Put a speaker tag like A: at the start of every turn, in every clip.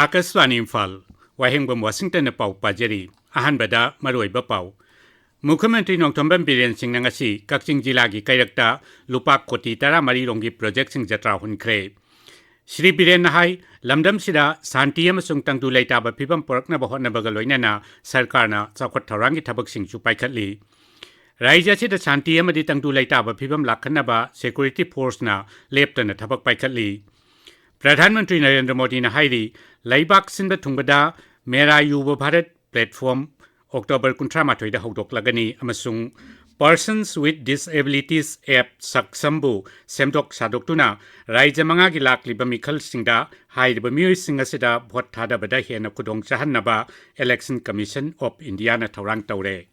A: Akaswani Imphal, Wahengbam Washington Pau Pajeri, Ahanbada, Maroi Bapau. Mukhamantri Nongtomban Biren Sing Nangasi, Kakching Jilagi Kairakta, Lupak Koti Tara Marirongi Project Sing Jatra Hunkre. Shri Biren Nahai, Lamdam Sida, Santiam Sung Tangtu Laitaba Pibam Porkna Bahona Bagaloinana, Sarkarna, Sakot Tarangi Tabak Sing Chupaikatli. Raija Sida Santiam di Tangtu Laitaba Pibam Lakanaba, Security Force na, Leptana Tabak Paikatli. Pradhanmantri Narendra Modi na hairi Laibak Sinba Tungbada Mera Yuva Bharat Platform October Kuntramathoi da Hodok Lagani amasung Persons with Disabilities App Saksambu Semdok Sadoktuna Raija Mangagi Lakliba Mikhal Singda Hairiba Mui Singasida Bhot Thada Bada Hena Kudong Chahannaba Election Commission of India na Taurang Taure.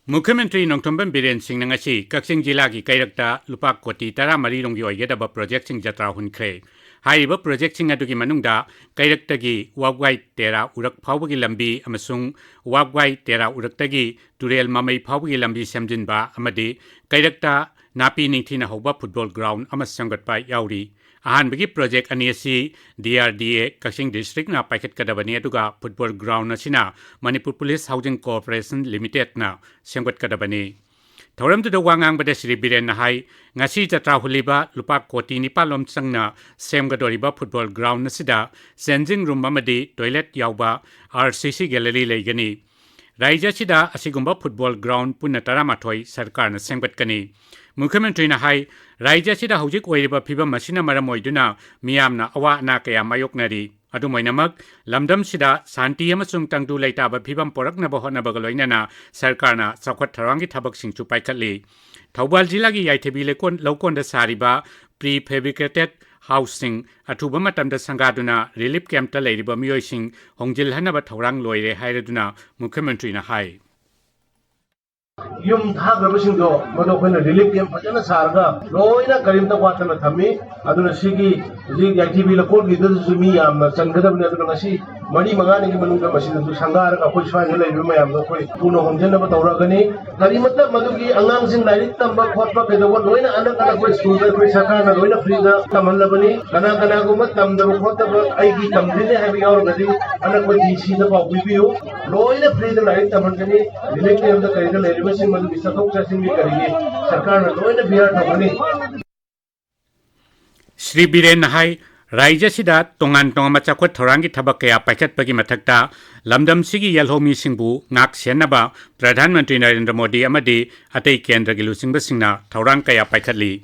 A: Mukhamantri Nongtomban Biren Sing Nangasi, Kakching Jilagi Kairakta, Lupak Koti Tara Marirongi Oigedaba Project Sing Jatra Hunkre. Haiba Project Sing Adugi Manungda, Kairaktagi, Wagwai Tera Urak Pawagi Lambi, Amasung, Wagwai Tera Uraktagi, Turel Mamai Pawagi Lambi Samjinba, Amadi, Kairakta, Napi Ningtina Hoba Football Ground, Amasangat Pai Yauri. Ahanbagi project aniasi DRDA Kakching District na Paikat Kadabani aduga Football Ground na sina Manipur Police Housing Corporation Limited na Siyangwat Kadabani. Tauram tu wangang bada Shri Biren na hai ngasi jatra huliba lupa koti ni palom sang na Siyanggadoriba Football Ground na sida changing room amadi toilet yauba RCC Gallery laigani. Raija sida asigumba Football Ground punna taramathoi sarkar na siyangwat kani. Mukhamantri na hai Raija sida hojik oiriba phibam masina maram oiduna miyamna awa na kaya mayoknari adumoinamak lamdam sida santi amasung tangdu laitaba phibam porakna bahona bagaloinana sarkarna sakhwat tharangi thabak sing chu paikhatli Thoubal jilagi yaithebi lekon lokon da sariba prefabricated housing athuba matamda sangaduna relief camp ta leiriba miyoi sing hongjil hanaba thorang loire hairaduna Mukhamantri na hai
B: Yung thagabasing do mano ko na relief camp pa na sarga loina karimta kwata na thami aduna sigi ITV la ko gidu sumi am sangadab na aduna ngasi mani mangani gi manungga masin du sangar ka koi swai le bi mayam no koi puno homjen na tawra gani karimata madugi angang sing lain tamba khotpa ke do loina anak anak koi school ka koi saka na loina free da taman la bani kana go mat tam da khotba ai gi tam dine ha bi aur gadi anak koi disi da pa bi biu loina free da lain taman gani relief camp da kai da le Shri
A: Biren Nahai, Raija Sida, Tongan Tongama Chakot Thorangi Tabakaya Paket Pagi Matakta, Lamdam Sigi Yalhomi Singbu, Ngak Sienaba, Pradhanmantri Narendra Modi Amadi, Atei Kendra Gilusing Basingna, Taurankaya Pakatli.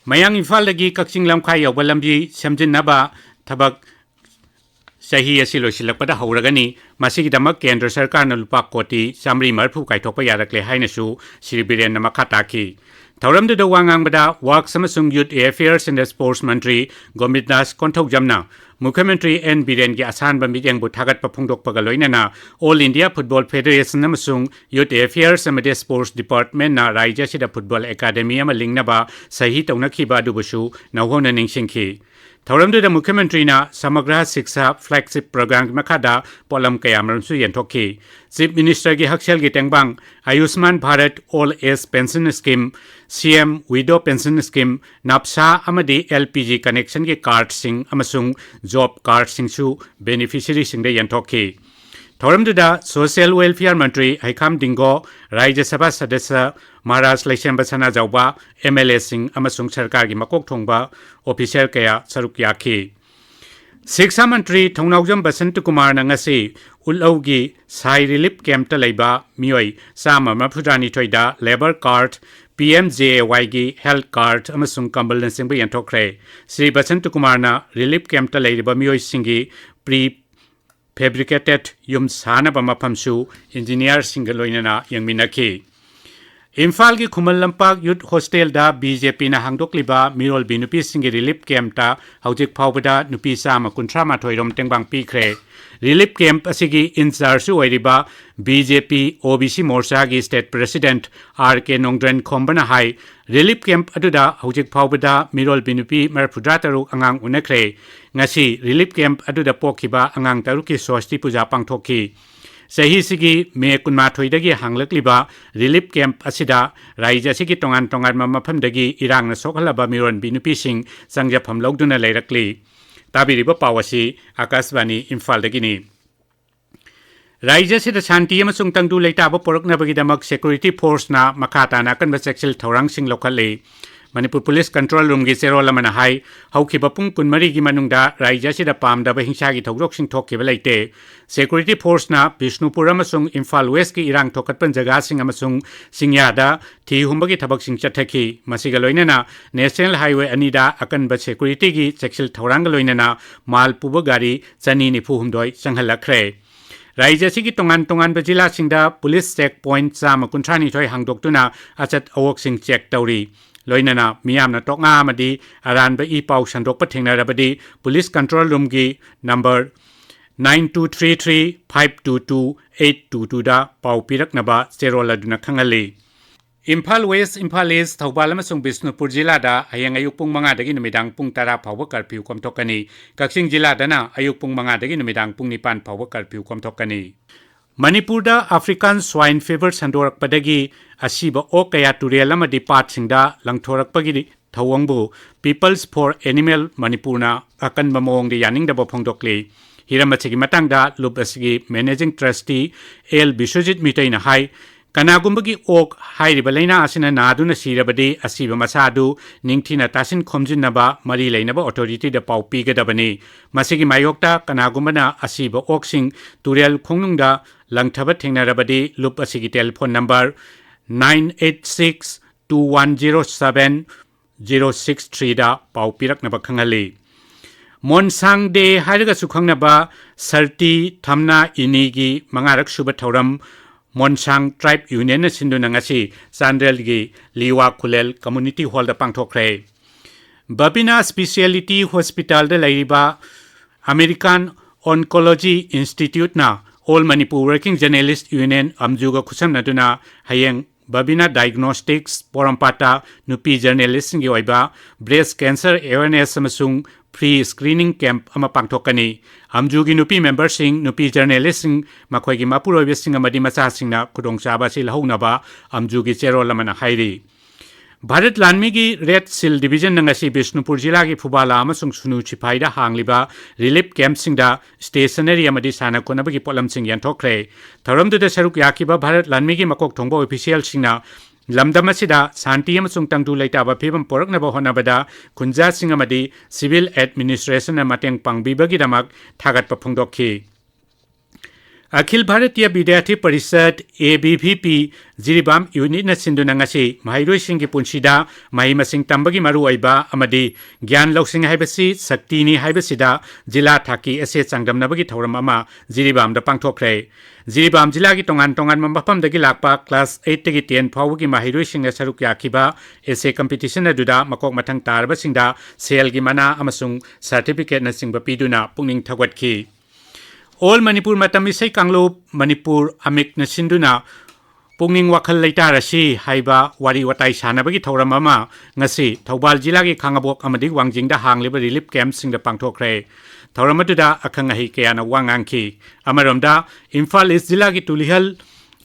A: Mayang Imphal Lagi Kakching Lamkaya Walambi, Samjin Naba, Tabak Sahi Asilo Silakpada Hauragani, Masikidamak Kendra Sarkar na Lupak Koti, Samri Marpu Kaitopa Yarakle Hainasu, Shri Biren Namakataki. Tauram de Wangang Bada, Work Samasung Youth Affairs and Sports Mantri, Gomitnas Kontok Jamna, Mukhamantri N. Biren Gi Asan Bambidang Butagat Papungdok Pagaloinana, All India Football Federation Namasung, Youth Affairs and Sports Department na Raija Sida Football Academy Amalingnaba, Sahi Taunaki Badubushu, Nahona Ningshinki. Tauramdu da Mukhamantri na Samagra Siksha Flagship Program Makada Polam Kayamransu Yentoki. Chief Minister Gi Hakshel Gi Tengbang, Ayushman Bharat All Age Pension Scheme, CM Widow Pension Scheme, NAPSA Amadi LPG Connection Gi Card Sing Amasung Job Card Sing Su Beneficiary Sing de Yentoki. Tauramdu da Social Welfare Mantri Haikam Dingo, Rajya Sabha Sadasya Maharaj Laishambasana Jauba, MLA Sing Amasung Sarkar Gi Makok Thongba, Official Kaya Saruk Yaki. Shiksha Mantri Thongnaujam Basant Kumar Nangasi, Ulaugi, Sai Relief Camp Talaiba, Mioi, Sama Mapudani Toida, Labor Card, PMJAY Gi Health Card, Amasung Kambal Singba Yantokre, Sri Basant Kumar na Relief Camp Talaiba Mioi Singi, Fabricated Yum Sana Bamapamsu, Engineer Singaloinana, Yang Minaki. Imphal ki Khumal Lampak Youth Hostel da BJP na hangdok liba Mirol Binupi Singi Relief Camp ta Haujik Phawbada Nupi Sama Kuntrama Thoirom Tengbang Pikre. Relief camp ꯑꯁꯤꯒꯤ ꯏꯟꯆꯥꯔꯖꯁꯨ ꯑꯣꯏꯔꯤꯕ BJP OBC ꯃꯣꯔꯆꯥꯒꯤ state president RK Nongdren ꯈꯣꯝꯕꯅ ꯍꯥꯏ relief camp ꯑꯗꯨꯗ ꯍꯧꯖꯤꯛ ꯐꯥꯎꯕꯗ ꯃꯤꯔꯣꯜꯕꯤ ꯅꯨꯄꯤ 63 ꯑꯉꯥꯡ ꯎꯅꯈ꯭ꯔꯦ ꯉꯁꯤ ꯔꯤꯂꯤꯞ ꯀꯦꯝꯞ ꯑꯗꯨꯗ ꯄꯣꯛꯈꯤꯕ ꯑꯉꯥꯡ 6ꯀꯤ ꯁ꯭ꯋꯥꯁꯇꯤ ꯄꯨꯖꯥ ꯄꯥꯡꯊꯣꯛꯈꯤ ꯆꯍꯤꯁꯤꯒꯤ ꯃꯦ 12ꯗꯒꯤ ꯍꯥꯡꯂꯛꯂꯤꯕ ꯔꯤꯂꯤꯞ ꯀꯦꯝꯞ ꯑꯁꯤꯗ ꯔꯥꯏꯖ ꯑꯁꯤꯒꯤ ꯇꯣꯉꯥꯟ ꯇꯣꯉꯥꯟꯕ ꯃꯐꯝꯗꯒꯤ ꯏꯔꯥꯡꯅ ꯁꯣꯛꯍꯜꯂꯕ ꯃꯤꯔꯣꯟꯕꯤ ꯅꯨꯄꯤꯁꯤꯡ ꯆꯪꯖꯐꯝ ꯂꯧꯗꯨꯅ ꯂꯩꯔꯛꯂꯤ ꯇꯥꯕꯤꯔꯤꯕ ꯄꯥꯎ ꯑꯁꯤ ꯑꯀꯥꯁꯕꯥꯅꯤ ꯏꯝꯐꯥꯜꯗꯒꯤꯅꯤ ꯔꯥꯏꯖ ꯑꯁꯤꯗ ꯁꯥꯟꯇꯤ ꯑꯃꯁꯨꯡ ꯇꯪꯗꯨ ꯂꯩꯇꯥꯕ ꯄꯣꯔꯛꯅꯕꯒꯤꯗꯃꯛ ꯁꯦꯀ꯭ꯌꯨꯔꯤꯇꯤ ꯐꯣꯔꯁꯅ ꯃꯈꯥ ꯇꯥꯅ ꯑꯀꯟꯕ ꯆꯦꯛꯁꯤꯜ ꯊꯧꯔꯥꯡꯁꯤꯡ ꯂꯧꯈꯠꯂꯤ ꯃꯅꯤꯄꯨꯔ ꯄꯨꯂꯤꯁ ꯀꯟꯇ꯭ꯔꯣꯜ ꯔꯨꯝꯒꯤ ꯆꯦꯔꯣꯜ ꯑꯃꯅ ꯍꯥꯏ ꯍꯧꯈꯤꯕ ꯄꯨꯡ 24ꯒꯤ ꯃꯅꯨꯡꯗ ꯔꯥꯏꯖ ꯑꯁꯤꯗ ꯄꯥꯝꯗꯕ ꯍꯤꯡꯁꯥꯒꯤ ꯊꯧꯗꯣꯛꯁꯤꯡ ꯊꯣꯛꯈꯤꯕ ꯂꯩꯇꯦ ꯁꯦꯀ꯭ꯌꯨꯔꯤꯇꯤ ꯐꯣꯔꯁꯅ ꯕꯤꯁꯅꯨꯄꯨꯔ ꯑꯃꯁꯨꯡ ꯏꯝꯐꯥꯜ ꯋꯦꯁꯀꯤ ꯏꯔꯥꯡ ꯊꯣꯛꯠꯄ ꯖꯒꯥꯁꯤꯡ ꯑꯃꯁꯨꯡ ꯆꯤꯡꯌꯥꯗ ꯊꯤ ꯍꯨꯝꯕꯒꯤ ꯊꯕꯛꯁꯤꯡ ꯆꯠꯊꯈꯤ ꯃꯁꯤꯒ ꯂꯣꯏꯅꯅ ꯅꯦꯁꯅꯦꯜ ꯍꯥꯏꯋꯦ ꯑꯅꯤꯗ ꯑꯀꯟꯕ ꯁꯦꯀ꯭ꯌꯨꯔꯤꯇꯤꯒꯤ ꯆꯦꯛꯁꯤꯜ ꯊꯧꯔꯥꯡꯒ ꯂꯣꯏꯅꯅ ꯃꯥꯜ ꯄꯨꯕ ꯒꯥꯔꯤ 294 ꯆꯪꯍꯜꯂꯛꯈ꯭ꯔꯦ ꯔꯥꯏꯖ ꯑꯁꯤꯒꯤ ꯇꯣꯉꯥꯟ ꯇꯣꯉꯥꯟꯕ ꯖꯤꯂꯥꯁꯤꯡꯗ ꯄꯨꯂꯤꯁ ꯆꯦꯛ ꯄꯣꯏꯟꯠ 132 ꯍꯥꯡꯗꯣꯛꯇꯨꯅ ꯑꯆꯠ ꯑꯋꯣꯛꯁꯤꯡ ꯆꯦꯛ ꯇꯧꯔꯤ ꯂꯣꯏꯅꯅ ꯃꯤꯌꯥꯝꯅ ꯇꯣꯛꯉꯥ ꯑꯃꯗꯤ ꯑꯔꯥꯟꯕ ꯏ ꯄꯥꯎ ꯁꯟꯗꯣꯛꯄ ꯊꯦꯡꯅꯔꯕꯗꯤ ꯄꯨꯂꯤꯁ ꯀꯟꯇ꯭ꯔꯣꯜ ꯔꯨꯝꯒꯤ ꯅꯝꯕꯔ 9233-522-822ꯗ ꯄꯥꯎ ꯄꯤꯔꯛꯅꯕ ꯆꯦꯔꯣꯜ ꯑꯗꯨꯅ ꯈꯪꯍꯜꯂꯤ Imphal West, Imphal East, Thoubal amasung Bisnupur jilada hayang ayuk pung 5dagi numidang pung 10 phawba curfew komthokani Kaksing jiladana ayuk pung 5dagi numidang pung 9 phawba curfew komthokani Manipurda African swine fever sandorakpadagi asiba ok kaya turel amadi patsingda langthorakpagi thawangbu Peoples for Animal Manipurna akanba mawongdi yaningdaba phongdokli hiramachigi matangda lub asigi managing trustee L Biswajit Mitaina hai Kanagumbugi ok hairiba laina asina naduna sirabadi asiba masadu ningthina tasin khomjinnaba mari lainaba authority da pau pigadabani masigi mayokta kanagumbana asiba oksing turel khongnungda langthaba thengnarabadi lup asigi telephone number 9862107063 da pau piraknaba khangali Monsang de hairaga sukhangnaba sarti thamna inigi mangarak suba thauram Monsang Tribe Union na sinduna ngasi Sandrelgi Liwa Kulel Community Hall da pangthokre Babina Specialty Hospital da laiba American Oncology Institute na All Manipur Working Journalist Union amjuga khusam naduna hayeng Babina Diagnostics Porampata Nupi Journalist ngi oiba Breast Cancer Awareness amasung Free Screening Camp ama pangthokani amjugi nupi member sing nupi journalist sing makhoigi mapuroi sing amadi macha singna khudongchaba sil hounaba amjugi cherol amana hairi Bharat Lanmi gi Red Seal Division nangasi Bisnupur jila gi Phubala amasung Sunu Chipaida hangliba relief camp singda stationary amadi sana konabagi polam sing yanthokre tharamduda saruk yakiba Bharat Lanmi gi makok thongba official singna Lamdam asida santi amasung tangdu leitaba phibam poraknaba honabada khunja sing amadi civil administration na mateng pangbibagi damak thagatpa phongdokhi Akhil Bharatiya Vidyarthi Parishad ABVP Jiribam Unit na sinduna ngasi mahairoi singgi punsida mahi masing tambagi maru oiba amadi gyan lausing haibasi saktini haibasida jila thaki ase changdamnabagi thauram ama Jiribam da pangthokre Jiribam jila gi tongan mapam dagi lakpa class 8 tagi 10 phawgi mahairoi singna saruk yakiba ase competition aduda makok mathang tarba singda sel gi mana amasung certificate na singba piduna pungning thagwatki All Manipur Matamisai Kanglo Manipur Amik Nasinduna Pungning Wakal Laitarashi Haiba Wari Watai Sanabagi Tauramama Ngasi Thoubal Jilagi Kangabok Amadi Wangjingda Hangliba Relief Camp Sing the Pangtokre Tauramatuda Akangahi Keana Wanganki Amaramda Imphal is Jilagi Tulihal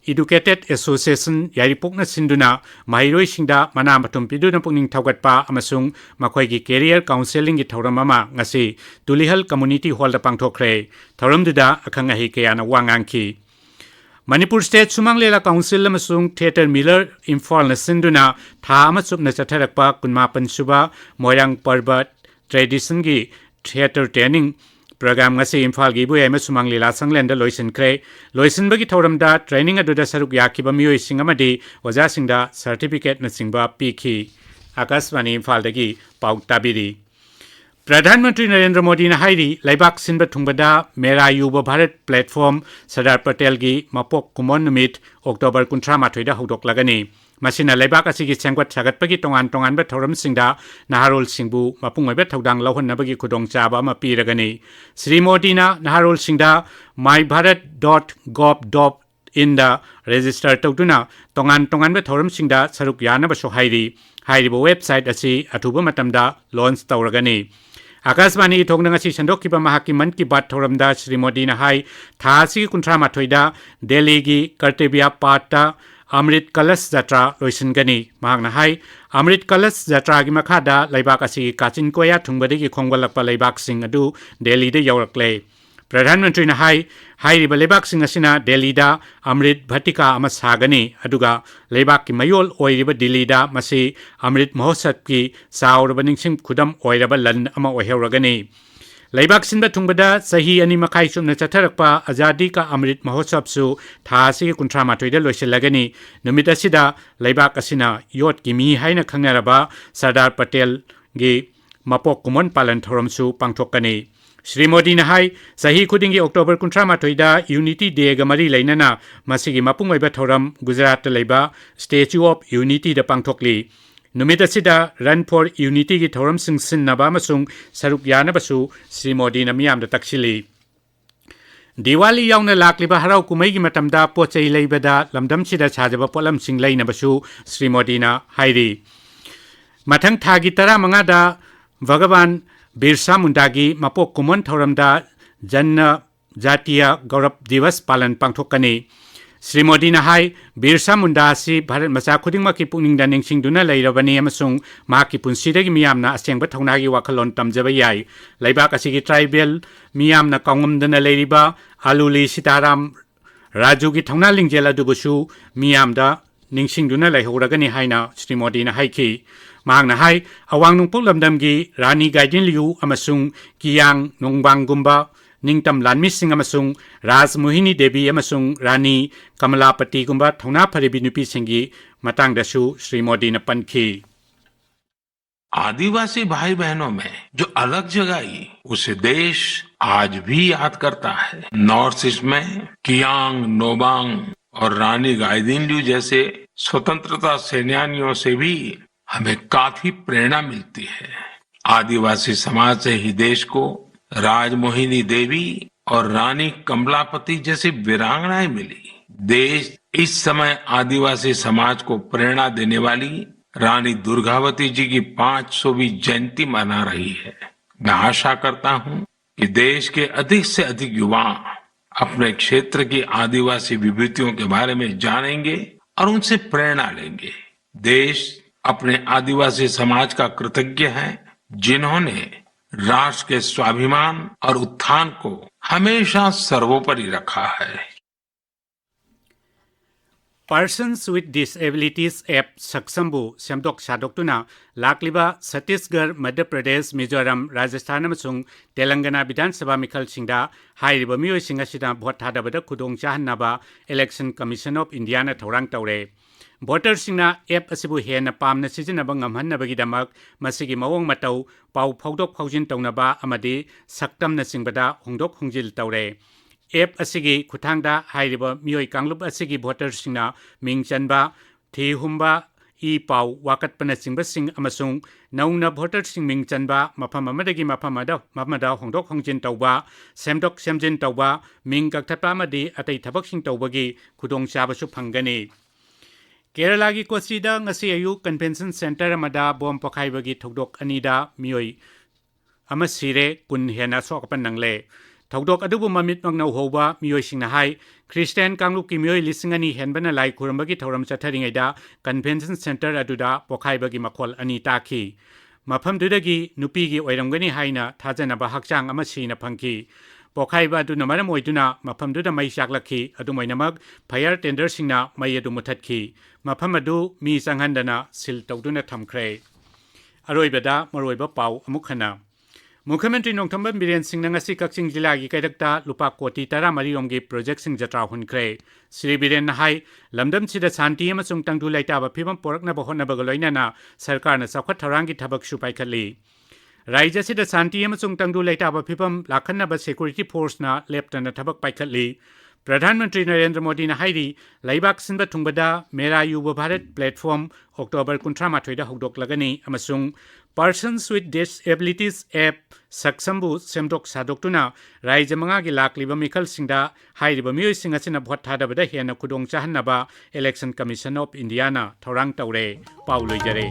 A: Educated Association Yaripokna Sinduna Mahiroi Singda Mana Matum Piduna Pungning Taugatpa Amasung Makoigi Career Counseling Tauramama Ngasi Tulihal Community Hall the Pangtokre Tauramduda Akangahi Keana Wanganki Manipur State Sumanglela Council Amasung Theatre Miller Imphal na Sinduna Tha Amasuk na Chatharakpa Kunmapan Suba Moyang Parbat Tradition gi Theatre Training Program ngasi Imphal gi buya amasumang lila sanglenda loisin kre loisin bagi thoramda training aduda saruk yakiba mioi singamadi oja singda certificate na singba pikhi Akaswani Imphal dagi pau tabiri Pradhan Mantri Narendra Modi na hairi laibak sinba thungbada Mera Yuba Bharat platform Sardar Patel gi mapok kumon numit October 18 da hodok lagani ꯃꯁꯤꯅ ꯂꯩꯕꯥꯛ ꯑꯁꯤꯒꯤ ꯁꯦꯝꯒꯠ ꯁꯥꯒꯠꯄꯒꯤ ꯇꯣꯉꯥꯟ ꯇꯣꯉꯥꯟꯕ ꯊꯧꯔꯝꯁꯤꯡꯗ ꯅꯍꯥꯔꯣꯜꯁꯤꯡꯕꯨ ꯃꯄꯨꯡ ꯑꯣꯏꯕ ꯊꯧꯗꯥꯡ ꯂꯧꯍꯟꯅꯕꯒꯤ ꯈꯨꯗꯣꯡꯆꯥꯕ ꯑꯃ ꯄꯤꯔꯒꯅꯤ ꯁ꯭ꯔꯤ ꯃꯣꯗꯤꯅ ꯅꯍꯥꯔꯣꯜꯁꯤꯡꯗ mybharat.gov.in ꯗ ꯔꯦꯖꯤꯁꯇꯔ ꯇꯧꯗꯨꯅ ꯇꯣꯉꯥꯟ ꯇꯣꯉꯥꯟꯕ ꯊꯧꯔꯝꯁꯤꯡꯗ ꯁꯔꯨꯛ ꯌꯥꯅꯕꯁꯨ ꯍꯥꯏꯔꯤ ꯍꯥꯏꯔꯤꯕ ꯋꯦꯕꯁꯥꯏꯠ ꯑꯁꯤ ꯑꯊꯨꯕ ꯃꯇꯝꯗ ꯂꯣꯟꯆ ꯇꯧꯔꯒꯅꯤ आकाशवाणी थोंना ngasi संदोखिबा महाकी मन की बात थोरमदा श्री मोदी ना हाई था असि 38 दिल्ली की कर्तव्य पाटा अमृत कलश यात्रा लोइसनगनी महाकना हाई अमृत कलश यात्रा की मखादा लैबाक असि काचिन कोया थुंगबदगी खोंगलकपा लैबाक सिंह अदु दिल्ली दे यौरकले प्रधानमंत्री ना हाईरिबा लैबाक सिंह असिना दिल्ली दा अमृत भट्टिका अमा सागनी अदुगा लैबाक की मयोल ओइरिबा दिल्ली दा मसी अमृत महोत्सव की साउरबा निंगसिंग खुदम ओइरबा लन अमा ओहेरगनी लैबाक सिंबा थुंगबदा सही अनि मखाई सुमना चथरकपा आजादी का अमृत महोत्सव सु थासी 38 दा लोइसलगनी नुमित असिदा लैबाक असिना योट की मी हाइना खंगनरबा सरदार पटेल गी मपोक कुमन पालन थोरमसु पांगथोकनी श्री मोदी ने हाई सही खुदिंगी अक्टोबर 38 यूनिटी डे मरी लेना मसिगी मपुंग ओइबा थोरम गुजरात लेबा स्टेच्यू ऑफ यूनिटी द पांगथोकली नुमित असिदा रन फॉर यूनिटी की थोरम सिंह सिन्नबा अमसुंग सरुक यानबसु श्री मोदी न मियाम द तक्सिली दिवाली यावना लाक्लिबा हराव कुमै की मतमदा पोचै लेबदा लमदम सिदा छाजबा पोलम सिंह लेनबसु श्री मोदी न हाइरी मथंग थागी 15 दा भगवान बिरसा मुंडा की मपोक कुमन थौरमदा जन जातीय गौरव दिवस पालन पांगथोकनी श्री मोदी ने हाई बिरसा मुंडा से भारत मचा खुदिंगमा की पुनिंगदा निंगसिंगदुना लेरबनी अमसुंग माकी पुंसीदगी मियामना असेंगबा थौनागी वाखलोन तमजबा याई लैबाक असिगी ट्राइबल मियामना कांगमदना लेरिबा आलुली सीताराम राजू की थौना लिंगजेल अदुबुसु मियामदा निंगसिंगदुना लेहौरगनी हाइना श्री मोदी ने हाइखी महांगना हाई अवांग नुंगपोक लमदमगी रानी गाइदिन लियू अमसुंग कियांग नोंगबांगगुंबा निंगतम लानमी सिंह अमसुंग राजमोहिनी देवी अमसुंग रानी कमलापति गुंबा थौना फरिबी नुपी सिंगी मतंगदसु श्री मोदी ने पनखी
C: आदिवासी भाई बहनों में जो अलग जगाई उसे देश आज भी याद करता है नॉर्थ ईस्ट में कियांग नोबांग और रानी गाइदिनल्यू जैसे स्वतंत्रता सेनानियों से भी हमें काफी प्रेरणा मिलती है आदिवासी समाज से ही देश को राजमोहिनी देवी और रानी कमलापति जैसी वीरांगनाएं मिली देश इस समय आदिवासी समाज को प्रेरणा देने वाली रानी दुर्गावती जी की 500वीं जयंती मना रही है मैं आशा करता हूं कि देश के अधिक से अधिक युवा अपने क्षेत्र की आदिवासी विभूतियों के बारे में जानेंगे और उनसे प्रेरणा लेंगे देश अपने आदिवासी समाज का कृतज्ञ है जिन्होंने राष्ट्र के स्वाभिमान और उत्थान को हमेशा सर्वोपरि रखा है
A: Persons with Disabilities App Saksambu Semdok Sadokuna Lakliba Chhattisgarh Madhya Pradesh Mizoram Rajasthan amasung Telangana Vidhan Sabha Mikhal Singda hairiba miyoi singa sida vote thadabada khudong chahanaba Election Commission of India na thorang tawre Voter singna app asibu hena pamna sijinaba ngamhannabagidamak masigi mawong matau pau phaudok phaujin tawnaba amadi saktamna singbada hongdok hongjil tawre app असिगी खुथांगदा हाइरिबा मियोय कांगलुप असिगी voter सिंगना मिंग चनबा थी हुंबा ई पाउ वाकतपना सिंगबा सिंग अमसुंग नौना भोटर सिंग मिंग चनबा मफम अमदगी मफमदा होंदोक होंजिन तौबा सेमदोक सेमजिन तौबा मिंग कक्थपा मदि अतै थबक सिंग तौबगी खुदोंग चाबसु फंगनी केरला की कोसीदा ngasi ayu convention center amada bom pokhaiबगी थौदोक अनिदा मियोय अमा सिरे कुन हेना सोकपन नंगले थौदोक अदुबु ममित मंगनौ होबा मियोयसिंगना हाई क्रिस्टियन कांगलुप की मियोय लिसिंगनी हेनबना लाई खुरमबगी थौरम चथरिङैदा कन्वेंशन सेंटर अदुदा पोखाइबगी मखोल अनि ताखी मफमदुदगी नुपीगी ओइरमगनी हाइना थाजनबा हकचांग अमा सिना फंखी पोखाइबा अदुना मरम ओइदुना मफमदुदा मै चाकलखी अदुमैनमक फायर टेंडर सिंगना मै अदु मुथतखी मफम अदु मी चांगहनदना सिल तौदुना थमख्रे अरोइबदा मरोइबा पाउ अमुखना मुख्यमंत्री नोंथम्बन बिरेन सिंह नंगसी कक्सिंग जिला की कैदक्ता लुपा कोटी 13 की प्रोजेक्ट सिंह जत्रा हुनख्रे श्री बिरेन हाई लमदम सिदा शांति अमसुंग तंगदु लैताबा फिबम पोरकनबा होनबगा लोइनाना सरकारना चौखट थौरांगी थबक सुपाइखली राज्य सिदा शांति अमसुंग तंगदु लैताबा फिबम लाखन्नबा सिक्योरिटी फोर्स ना लेफ्टना थबक पाइखली प्रधानमंत्री नरेंद्र मोदी ने हाईरी लाइबाक सिंबा थुंगबदा मेरा युवा Bharat platform October 18 हौदोक्लगनी अमसुंग Persons with Disabilities App Saksambu Semdok Sadoktuna Raija Mangagi Lakliba Mikal Singda Hairiba Miyosing Asina Bhot Thadabada Hena Kudong Chahanaba Election Commission of Indiana Thorang Taure Paulo Jare